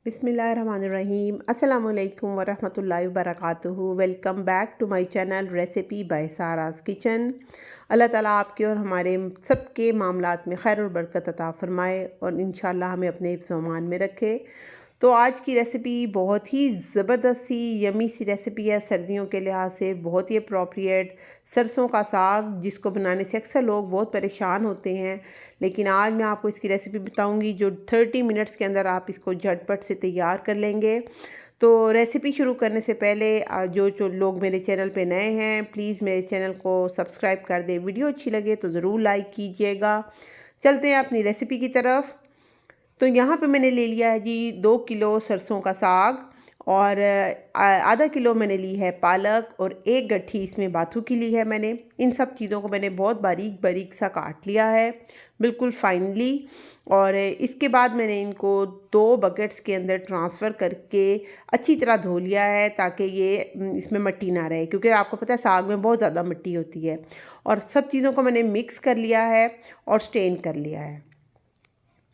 बिस्मिल्लाहिर्रहमानिर्रहीम अस्सलामुअलैकुम वरहमतुल्लाहि वबरकातुहू। Welcome back to my channel recipe by Sara's kitchen. अल्लाह ताला आपके और हमारे सबके मामलात में खैर और बरकत अता फ़रमाए और इंशाअल्लाह हमें अपने हिफ्ज़ व अमान में रखे। तो आज की रेसिपी बहुत ही ज़बरदस्त सी यमी सी रेसिपी है, सर्दियों के लिहाज से बहुत ही अप्रोप्रिएट। सरसों का साग जिसको बनाने से अक्सर लोग बहुत परेशान होते हैं, लेकिन आज मैं आपको इसकी रेसिपी बताऊंगी जो 30 मिनट्स के अंदर आप इसको झटपट से तैयार कर लेंगे। तो रेसिपी शुरू करने से पहले जो लोग मेरे चैनल पे नए हैं प्लीज़ मेरे चैनल को सब्सक्राइब कर दें। वीडियो अच्छी लगे तो ज़रूर लाइक कीजिएगा। चलते हैं अपनी रेसिपी की तरफ। तो यहाँ पे मैंने ले लिया है जी 2 किलो सरसों का साग और आधा किलो मैंने ली है पालक और एक गट्ठी इसमें बाथू की ली है मैंने। इन सब चीज़ों को मैंने बहुत बारीक बारीक सा काट लिया है, बिल्कुल फाइनली। और इसके बाद मैंने इनको 2 बकेट्स के अंदर ट्रांसफ़र करके अच्छी तरह धो लिया है ताकि ये इसमें मिट्टी ना रहे, क्योंकि आपको पता है साग में बहुत ज़्यादा मिट्टी होती है। और सब चीज़ों को मैंने मिक्स कर लिया है और स्टेन कर लिया है।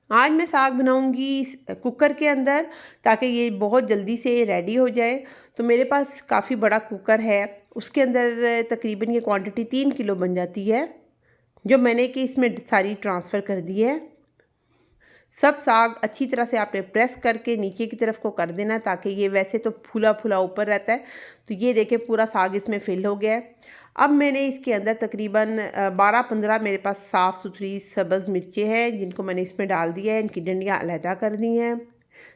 आज मैं साग बनाऊंगी कुकर के अंदर ताकि ये बहुत जल्दी से रेडी हो जाए। तो मेरे पास काफ़ी बड़ा कुकर है, उसके अंदर तकरीबन ये क्वांटिटी 3 किलो बन जाती है, जो मैंने कि इसमें सारी ट्रांसफ़र कर दी है। सब साग अच्छी तरह से आपने प्रेस करके नीचे की तरफ को कर देना ताकि ये वैसे तो फूला फूला ऊपर रहता है। तो ये देखें पूरा साग इसमें फिल हो गया है। अब मैंने इसके अंदर तकरीबन 12-15 मेरे पास साफ़ सुथरी सब्ज़ मिर्चें हैं जिनको मैंने इसमें डाल दिया है, इनकी डंडियाँ अलहदा कर दी हैं।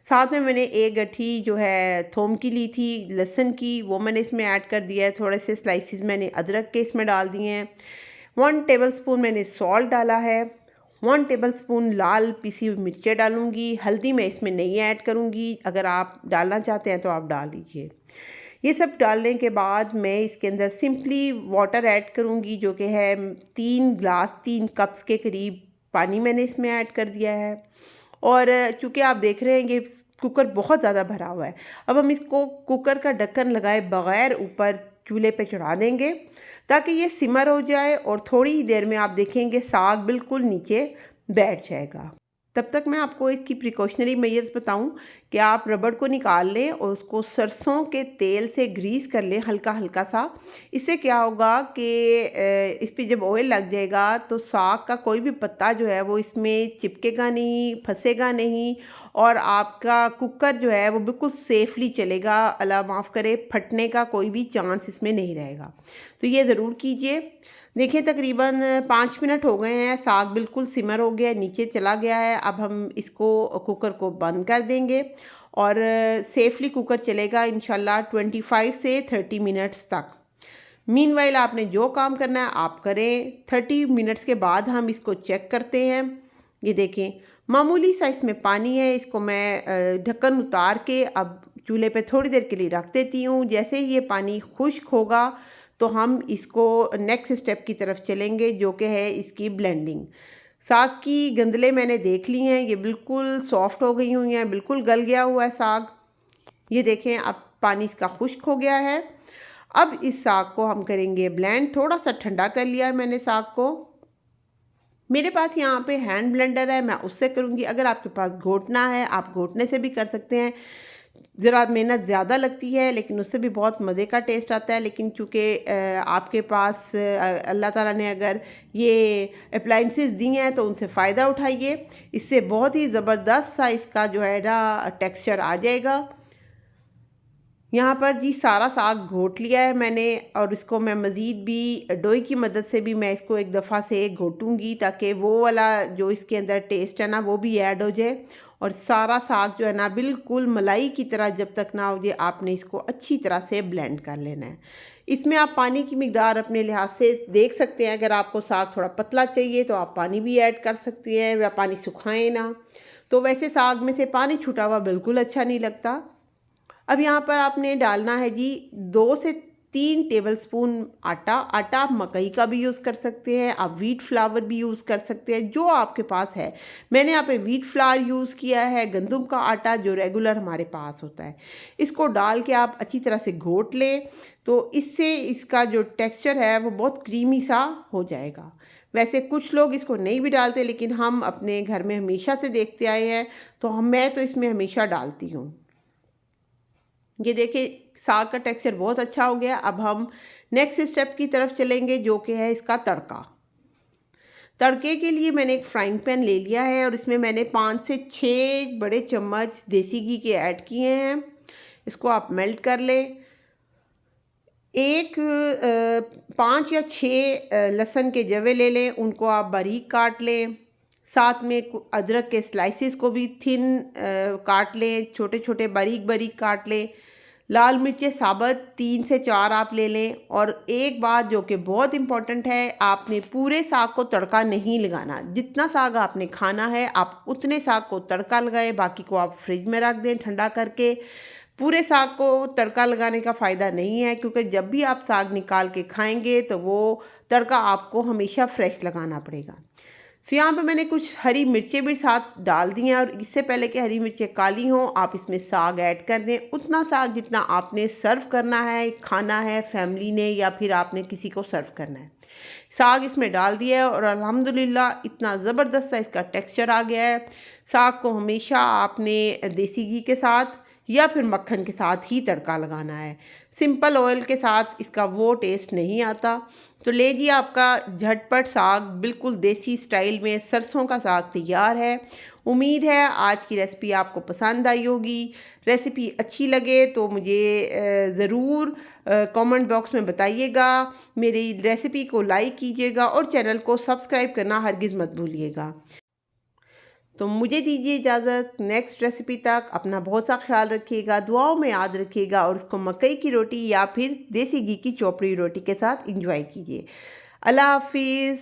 साथ में मैंने एक गट्ठी जो है थोम की ली थी, लहसुन की, वो मैंने इसमें ऐड कर दिया है। थोड़े से स्लाइसिस मैंने अदरक के इसमें डाल दिए हैं। 1 टेबलस्पून मैंने सॉल्ट डाला है। 1 टेबलस्पून लाल पिसी हुई मिर्चें डालूंगी। हल्दी मैं इसमें नहीं ऐड करूंगी, अगर आप डालना चाहते हैं तो आप डाल लीजिए। ये सब डालने के बाद मैं इसके अंदर सिंपली वाटर ऐड करूंगी, जो कि है 3 कप्स के करीब पानी मैंने इसमें ऐड कर दिया है। और चूँकि आप देख रहे हैं ये कुकर बहुत ज़्यादा भरा हुआ है, अब हम इसको कुकर का ढक्कन लगाए बग़ैर ऊपर चूल्हे पे चढ़ा देंगे ताकि ये सिमर हो जाए और थोड़ी ही देर में आप देखेंगे साग बिल्कुल नीचे बैठ जाएगा। तब तक मैं आपको इसकी प्रिकॉशनरी मेजर्स बताऊं कि आप रबड़ को निकाल लें और उसको सरसों के तेल से ग्रीस कर लें हल्का हल्का सा। इससे क्या होगा कि इस पे जब ऑयल लग जाएगा तो साग का कोई भी पत्ता जो है वो इसमें चिपकेगा नहीं, फंसेगा नहीं और आपका कुकर जो है वो बिल्कुल सेफली चलेगा। अल्लाह माफ़ करे, फटने का कोई भी चांस इसमें नहीं रहेगा। तो ये ज़रूर कीजिए। देखिए तकरीबन 5 मिनट हो गए हैं, साग बिल्कुल सिमर हो गया, नीचे चला गया है। अब हम इसको कुकर को बंद कर देंगे और सेफली कुकर चलेगा इंशाल्लाह 25 से 30 मिनट्स तक। मीनवाइल आपने जो काम करना है आप करें। 30 मिनट्स के बाद हम इसको चेक करते हैं। ये देखें मामूली सा इसमें पानी है। इसको मैं ढक्कन उतार के अब चूल्हे पे थोड़ी देर के लिए रख देती हूँ। जैसे ही ये पानी खुश्क होगा तो हम इसको नेक्स्ट स्टेप की तरफ चलेंगे, जो कि है इसकी ब्लेंडिंग। साग की गंदलें मैंने देख ली हैं, ये बिल्कुल सॉफ्ट हो गई हुई हैं, बिल्कुल गल गया हुआ है साग। ये देखें अब पानी इसका खुश्क हो गया है। अब इस साग को हम करेंगे ब्लेंड। थोड़ा सा ठंडा कर लिया है मैंने साग को। मेरे पास यहाँ पे हैंड ब्लेंडर है, मैं उससे करूँगी। अगर आपके पास घोटना है आप घोटने से भी कर सकते हैं। ज़रा मेहनत ज़्यादा लगती है लेकिन उससे भी बहुत मज़े का टेस्ट आता है। लेकिन चूँकि आपके पास अल्लाह ताला ने अगर ये अप्लाइंसेस दी हैं तो उनसे फ़ायदा उठाइए। इससे बहुत ही ज़बरदस्त सा इसका जो है ना टेक्सचर आ जाएगा। यहाँ पर जी सारा साग घोट लिया है मैंने और इसको मैं मज़ीद भी डोई की मदद से भी मैं इसको एक दफ़ा से घोटूंगी ताकि वो वाला जो इसके अंदर टेस्ट है ना वो भी ऐड हो जाए। और सारा साग जो है ना बिल्कुल मलाई की तरह जब तक ना हो जाए आपने इसको अच्छी तरह से ब्लेंड कर लेना है। इसमें आप पानी की मिकदार अपने लिहाज से देख सकते हैं। अगर आपको साग थोड़ा पतला चाहिए तो आप पानी भी ऐड कर सकते हैं, या पानी सुखाएं ना। तो वैसे साग में से पानी छूटा हुआ बिल्कुल अच्छा नहीं लगता। अब यहाँ पर आपने डालना है जी 2 से 3 टेबलस्पून आटा। आटा आप मकई का भी यूज़ कर सकते हैं, आप व्हीट फ्लावर भी यूज़ कर सकते हैं, जो आपके पास है। मैंने यहाँ पे व्हीट फ्लावर यूज़ किया है, गंदम का आटा जो रेगुलर हमारे पास होता है। इसको डाल के आप अच्छी तरह से घोट लें तो इससे इसका जो टेक्सचर है वो बहुत क्रीमी सा हो जाएगा। वैसे कुछ लोग इसको नहीं भी डालते, लेकिन हम अपने घर में हमेशा से देखते आए हैं, तो मैं तो इसमें हमेशा डालती हूँ। ये देखिए साग का टेक्सचर बहुत अच्छा हो गया। अब हम नेक्स्ट स्टेप की तरफ चलेंगे, जो कि है इसका तड़का। तड़के के लिए मैंने एक फ्राइंग पैन ले लिया है और इसमें मैंने 5 से 6 बड़े चम्मच देसी घी के ऐड किए हैं। इसको आप मेल्ट कर लें। 5 या 6 लहसुन के जवे ले लें, उनको आप बारीक काट लें। साथ में अदरक के स्लाइसेस को भी थिन काट लें, छोटे छोटे बारीक बारीक काट लें। लाल मिर्चें साबुत 3 से 4 आप ले लें। और एक बात जो कि बहुत इम्पॉर्टेंट है, आपने पूरे साग को तड़का नहीं लगाना। जितना साग आपने खाना है आप उतने साग को तड़का लगाएं, बाकी को आप फ्रिज में रख दें ठंडा करके। पूरे साग को तड़का लगाने का फ़ायदा नहीं है, क्योंकि जब भी आप साग निकाल के खाएंगे तो वो तड़का आपको हमेशा फ्रेश लगाना पड़ेगा। सो यहाँ पे मैंने कुछ हरी मिर्चें भी साथ डाल दी हैं, और इससे पहले कि हरी मिर्चें काली हों आप इसमें साग ऐड कर दें। उतना साग जितना आपने सर्व करना है, खाना है फैमिली ने, या फिर आपने किसी को सर्व करना है। साग इसमें डाल दिया है और अल्हम्दुलिल्लाह इतना ज़बरदस्त सा इसका टेक्सचर आ गया है। साग को हमेशा आपने देसी घी के साथ या फिर मक्खन के साथ ही तड़का लगाना है। सिंपल ऑयल के साथ इसका वो टेस्ट नहीं आता। तो लीजिए आपका झटपट साग बिल्कुल देसी स्टाइल में सरसों का साग तैयार है। उम्मीद है आज की रेसिपी आपको पसंद आई होगी। रेसिपी अच्छी लगे तो मुझे ज़रूर कमेंट बॉक्स में बताइएगा। मेरी रेसिपी को लाइक कीजिएगा और चैनल को सब्सक्राइब करना हरगिज़ मत भूलिएगा। तो मुझे दीजिए इजाज़त, नेक्स्ट रेसिपी तक अपना बहुत सा ख्याल रखिएगा, दुआओं में याद रखिएगा, और इसको मकई की रोटी या फिर देसी घी की चोपड़ी रोटी के साथ एंजॉय कीजिए। अल्लाह हाफिज़।